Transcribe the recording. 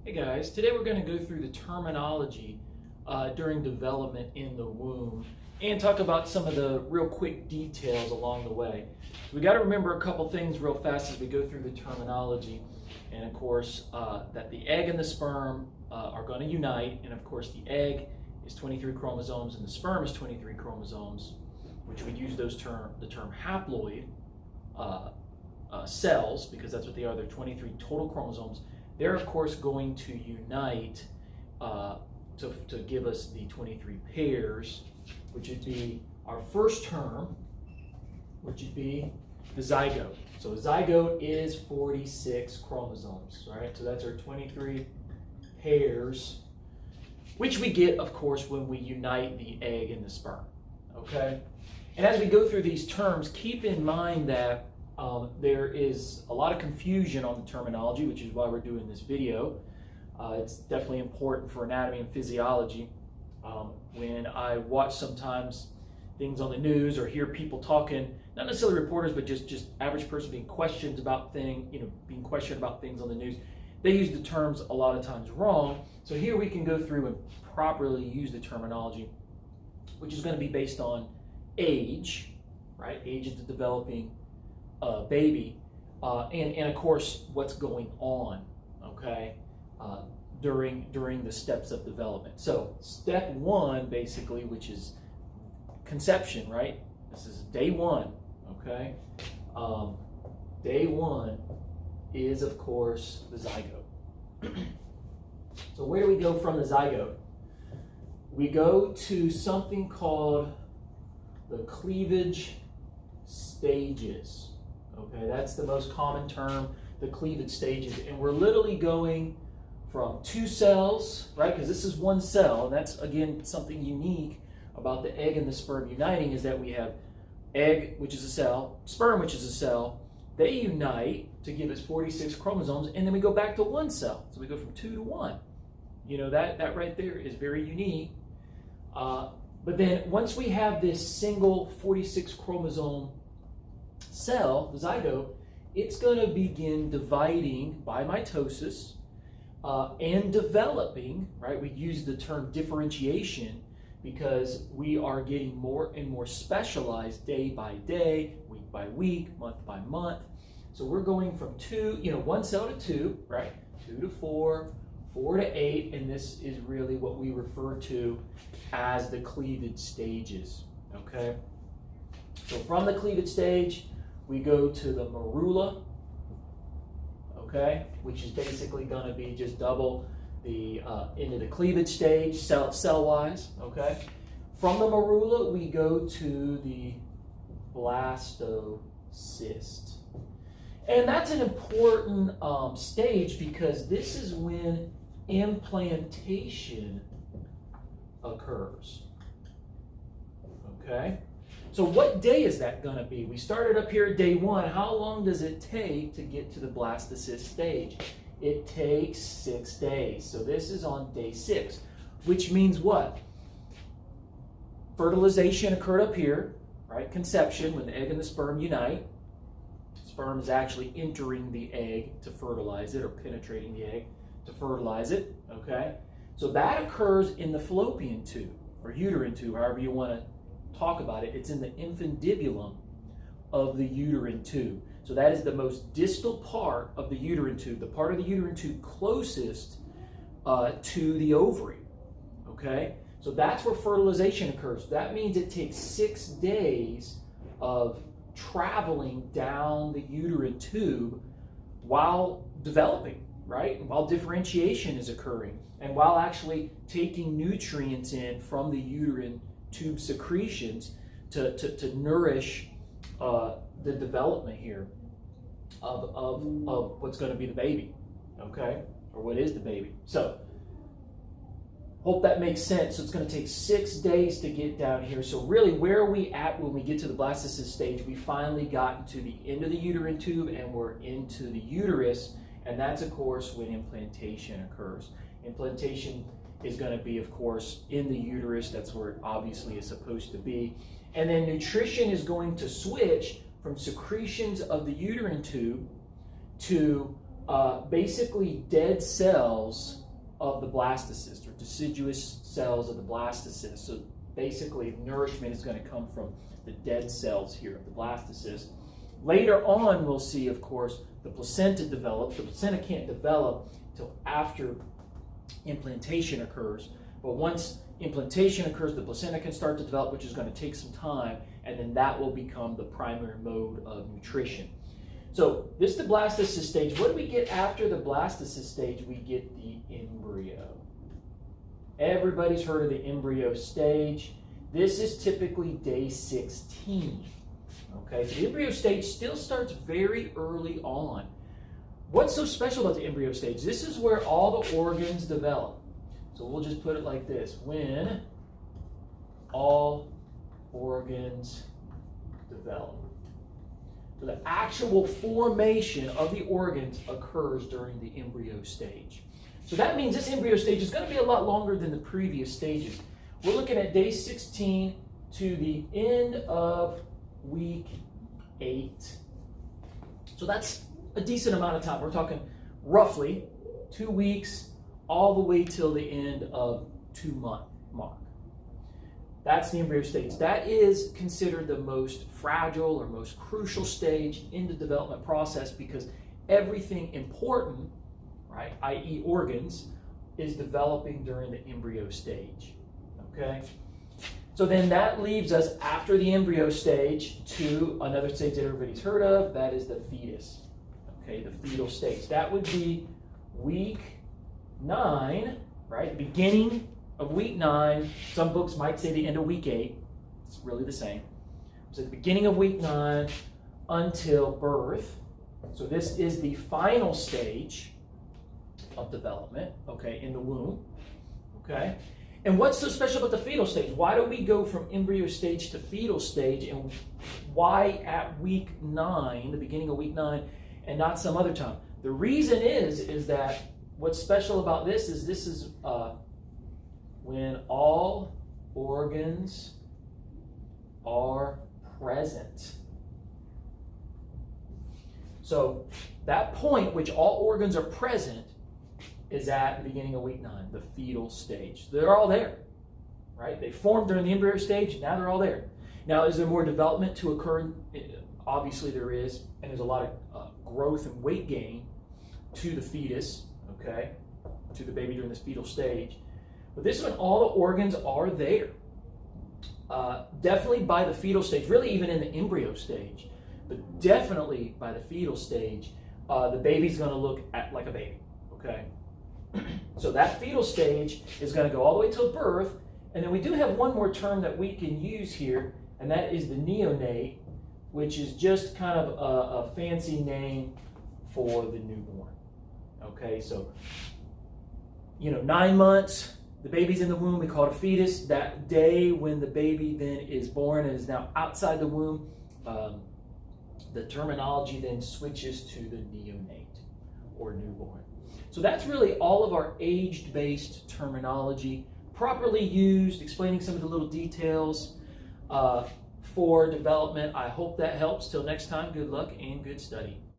Hey guys, today we're going to go through the terminology during development in the womb and talk about some of the real quick details along the way. We got to remember a couple things real fast as we go through the terminology, and of course that the egg and the sperm are going to unite, and of course the egg is 23 chromosomes and the sperm is 23 chromosomes, which we use the term haploid cells, because that's what they are. They're 23 total chromosomes. They're, of course, going to unite to give us the 23 pairs, which would be our first term, which would be the zygote. So a zygote is 46 chromosomes, right? So that's our 23 pairs, which we get, of course, when we unite the egg and the sperm, okay? And as we go through these terms, keep in mind that there is a lot of confusion on the terminology, which is why we're doing this video. It's definitely important for anatomy and physiology. When I watch sometimes things on the news or hear people talking, not necessarily reporters, but just average person being questioned about being questioned about things on the news, they use the terms a lot of times wrong. So here we can go through and properly use the terminology, which is going to be based on age, right? Age of the developing baby, and of course what's going on, okay, during the steps of development. So step one, basically, which is conception, right? This is day one, okay? Day one is, of course, the zygote. So where do we go from the zygote? We go to something called the cleavage stages. Okay, that's the most common term, the cleavage stages. And we're literally going from two cells, right? Because this is one cell, and that's, again, something unique about the egg and the sperm uniting, is that we have egg, which is a cell, sperm, which is a cell. They unite to give us 46 chromosomes, and then we go back to one cell. So we go from 2 to 1. You know, that right there is very unique. But then once we have this single 46 chromosome cell, the zygote, it's going to begin dividing by mitosis and developing, right? We use the term differentiation because we are getting more and more specialized day by day, week by week, month by month. So we're going from one cell to 2, right? 2 to 4, 4 to 8, and this is really what we refer to as the cleavage stages, okay? So from the cleavage stage, we go to the morula, okay, which is basically going to be just double the into the cleavage stage cell-wise, okay. From the morula, we go to the blastocyst, and that's an important stage because this is when implantation occurs, okay. So what day is that going to be? We started up here at day 1. How long does it take to get to the blastocyst stage? It takes 6 days. So this is on day 6, which means what? Fertilization occurred up here, right? Conception, when the egg and the sperm unite. Sperm is actually entering the egg to fertilize it, or penetrating the egg to fertilize it, okay? So that occurs in the fallopian tube, or uterine tube, however you want to talk about it. It's in the infundibulum of the uterine tube. So that is the most distal part of the uterine tube, the part of the uterine tube closest to the ovary, okay? So that's where fertilization occurs. That means it takes 6 days of traveling down the uterine tube while developing, right? And while differentiation is occurring, and while actually taking nutrients in from the uterine tube secretions to nourish the development here of what's going to be the baby, okay, or what is the baby. So hope that makes sense. So it's going to take 6 days to get down here. So really, where are we at when we get to the blastocyst stage? We finally got to the end of the uterine tube and we're into the uterus, and that's, of course, when implantation occurs. Implantation is going to be, of course, in the uterus. That's where it obviously is supposed to be. And then nutrition is going to switch from secretions of the uterine tube to basically dead cells of the blastocyst, or deciduous cells of the blastocyst. So basically nourishment is going to come from the dead cells here of the blastocyst. Later on, we'll see, of course, the placenta develops. The placenta can't develop until after implantation occurs. But once implantation occurs, the placenta can start to develop, which is going to take some time, and then that will become the primary mode of nutrition. So this is the blastocyst stage. What do we get after the blastocyst stage? We get the embryo. Everybody's heard of the embryo stage. This is typically day 16. Okay, so the embryo stage still starts very early on. What's so special about the embryo stage? This is where all the organs develop. So we'll just put it like this: when all organs develop. So the actual formation of the organs occurs during the embryo stage. So that means this embryo stage is going to be a lot longer than the previous stages. We're looking at day 16 to the end of week 8. So that's a decent amount of time. We're talking roughly 2 weeks all the way till the end of 2-month mark. That's the embryo stage. That is considered the most fragile or most crucial stage in the development process, because everything important, right, i.e. organs, is developing during the embryo stage. Okay? So then that leaves us after the embryo stage to another stage that everybody's heard of. That is the fetus. Okay, the fetal stage. That would be week 9, right? Beginning of week 9. Some books might say the end of week 8. It's really the same. So the beginning of week 9 until birth. So this is the final stage of development, okay, in the womb. Okay? And what's so special about the fetal stage? Why do we go from embryo stage to fetal stage, and why at week 9, the beginning of week 9, and not some other time? The reason is that what's special about this is when all organs are present. So that point which all organs are present is at the beginning of week 9, the fetal stage. They're all there, right? They formed during the embryo stage, and now they're all there. Now, is there more development to occur? Obviously there is, and there's a lot of growth and weight gain to the fetus, okay, to the baby during this fetal stage. But this one, all the organs are there. Definitely by the fetal stage, really even in the embryo stage, but definitely by the fetal stage, the baby's going to look like a baby, okay? So that fetal stage is going to go all the way till birth, and then we do have one more term that we can use here, and that is the neonate, which is just kind of a fancy name for the newborn. Okay, so 9 months, the baby's in the womb, we call it a fetus. That day when the baby then is born and is now outside the womb, the terminology then switches to the neonate or newborn. So that's really all of our age-based terminology, properly used, explaining some of the little details for development. I hope that helps. Till next time, good luck and good study.